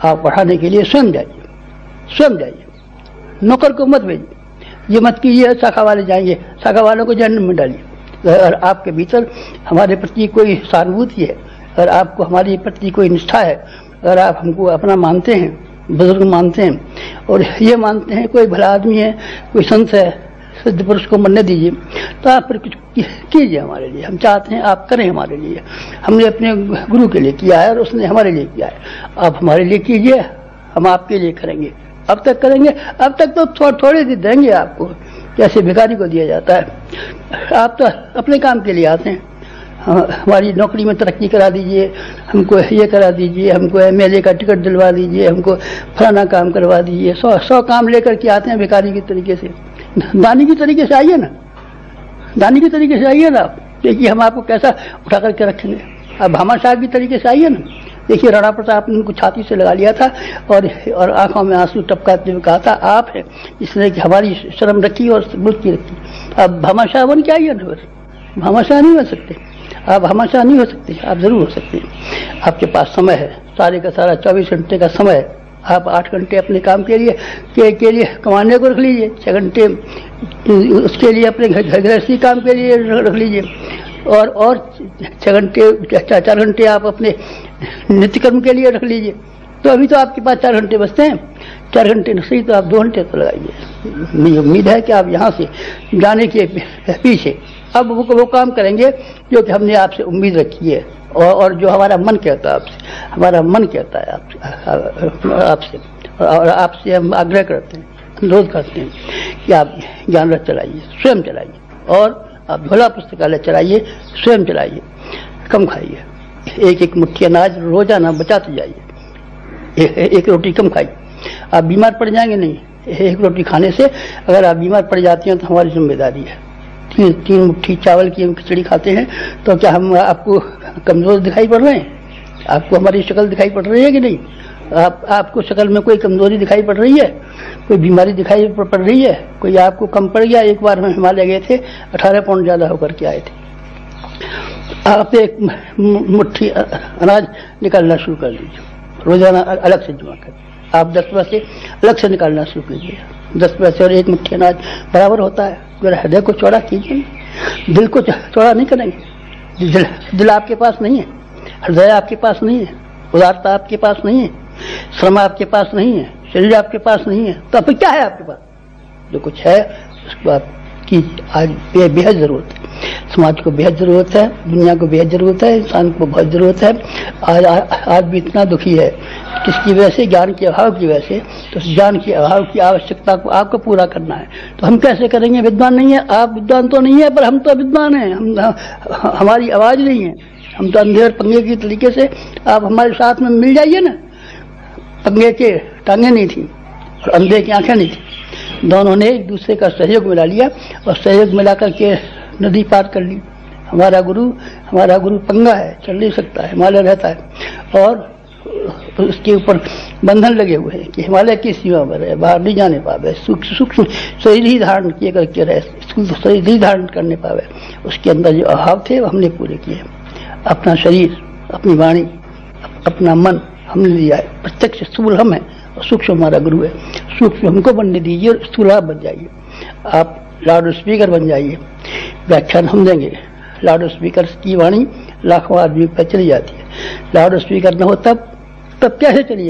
आप पढ़ाने के लिए स्वयं जाइए, नौकर को मत भेजिए। ये मत कीजिए शाखा वाले जाएंगे, शाखा वालों को जहन्नम में डालिए। अगर आपके भीतर हमारे प्रति कोई सहानुभूति है, अगर आपको हमारे प्रति कोई निष्ठा है, अगर आप हमको अपना मानते हैं, बुजुर्ग मानते हैं और ये मानते हैं कोई भला आदमी है, कोई संत है, सिद्ध पुरुष को मरने दीजिए, तो आप फिर कुछ कीजिए हमारे लिए। हम चाहते हैं आप करें हमारे लिए। हमने अपने गुरु के लिए किया है और उसने हमारे लिए किया है। आप हमारे लिए कीजिए, हम आपके लिए करेंगे। अब तक करेंगे, अब तक तो थोड़े दिन देंगे आपको, जैसे भिखारी को दिया जाता है। आप तो अपने काम के लिए आते हैं, हमारी नौकरी में तरक्की करा दीजिए, हमको ये करा दीजिए, हमको MLA का टिकट दिलवा दीजिए, हमको फलाना काम करवा दीजिए। 100 काम लेकर के आते हैं भिखारी की तरीके से। दानी की तरीके से आइए ना, दानी की तरीके से आइए ना। आप देखिए हम आपको कैसा उठा करके रखेंगे। अब भामाशाह की तरीके से आइए ना। देखिए राणा प्रताप ने उनको छाती से लगा लिया था और आंखों में आंसू टपकाते हुए कहा था, आप है इसने कि हमारी शर्म रखी और मुल्क की रखी। अब भामाशाह बन के आइए ना, भामाशाह नहीं बन सकते आप, भामाशाह नहीं हो सकते, आप जरूर हो सकते हैं। आपके पास समय है, सारे का सारा 24 घंटे का समय है। आप 8 घंटे अपने काम के लिए कमाने को रख लीजिए, 6 घंटे उसके लिए अपने गृहस्थी काम के लिए रख लीजिए और 4 घंटे आप अपने नित्य कर्म के लिए रख लीजिए। तो अभी तो आपके पास 4 घंटे बचते हैं। 4 घंटे न सही तो आप 2 घंटे तो लगाइए। मुझे उम्मीद है कि आप यहाँ से जाने के पीछे अब वो काम करेंगे जो कि हमने आपसे उम्मीद रखी है और जो हमारा मन कहता है आपसे, हमारा मन कहता है आपसे और आपसे हम आग्रह करते हैं, अनुरोध करते हैं कि आप ज्ञान रथ चलाइए, स्वयं चलाइए और आप झोला पुस्तकालय चलाइए, स्वयं चलाइए। कम खाइए, एक मुट्ठी अनाज रोजाना बचाते जाइए, एक रोटी कम खाइए। आप बीमार पड़ जाएंगे नहीं, एक रोटी खाने से अगर आप बीमार पड़ जाती हैं तो हमारी जिम्मेदारी है। 3 मुट्ठी चावल की हम खिचड़ी खाते हैं तो क्या हम आपको कमजोर दिखाई पड़ रहे हैं? आपको हमारी शक्ल दिखाई पड़ रही है कि नहीं? आपको शक्ल में कोई कमजोरी दिखाई पड़ रही है, कोई बीमारी दिखाई पड़ रही है, कोई आपको कम पड़ गया? एक बार हम हिमालय गए थे, 18 पाउंड ज्यादा होकर के आए थे। आप एक मुट्ठी अनाज निकालना शुरू कर लीजिए, रोजाना अलग से जमा कर। आप 10 पैसे अलग से निकालना शुरू कीजिए। 10 पैसे और एक मुट्ठी अनाज बराबर होता है। जरा हृदय को चौड़ा कीजिए, दिल को चौड़ा नहीं करेंगे। दिल आपके पास नहीं है, हृदय आपके पास नहीं है, उदारता आपके पास नहीं है, श्रम आपके पास नहीं है, शरीर आपके पास नहीं है, तो अब क्या है आपके पास? जो कुछ है उसको आपकी आज बेहद जरूरत है। समाज को बेहद जरूरत है, दुनिया को बेहद जरूरत है, इंसान को बहुत जरूरत है। आज भी इतना दुखी है, किसकी वजह से? ज्ञान के अभाव की वजह से। तो ज्ञान के अभाव की आवश्यकता को आपको पूरा करना है, तो हम कैसे करेंगे? विद्वान नहीं है आप, विद्वान तो नहीं है पर हम तो विद्वान हैं। हमारी आवाज नहीं है, हम तो अंधे और पंगे की तरीके से आप हमारे साथ में मिल जाइए ना। पंगे के टांगे नहीं थी और अंधे की आंखें नहीं थी, दोनों ने एक दूसरे का सहयोग मिला लिया और सहयोग मिला करके नदी पार कर ली। हमारा गुरु पंगा है, चल नहीं सकता है, हिमालय रहता है और उसके ऊपर बंधन लगे हुए हैं कि हिमालय की सीमा पर है, बाहर नहीं जाने पावे, सूक्ष्म शरीर ही धारण किए करके रहे, शरीर ही धारण करने पावे। उसके अंदर जो अभाव थे वो हमने पूरे किए। अपना शरीर, अपनी वाणी, अपना मन हमने लिया है। प्रत्यक्ष स्थूल हम है और सूक्ष्म हमारा गुरु है। सूक्ष्म हमको बनने दीजिए और स्थूल आप बन जाइए। आप लाउड स्पीकर बन जाइए, व्याख्यान हम देंगे। लाउड स्पीकर की वाणी लाखों आदमी पर चली जाती है, लाउड स्पीकर न हो तब कैसे चलिए?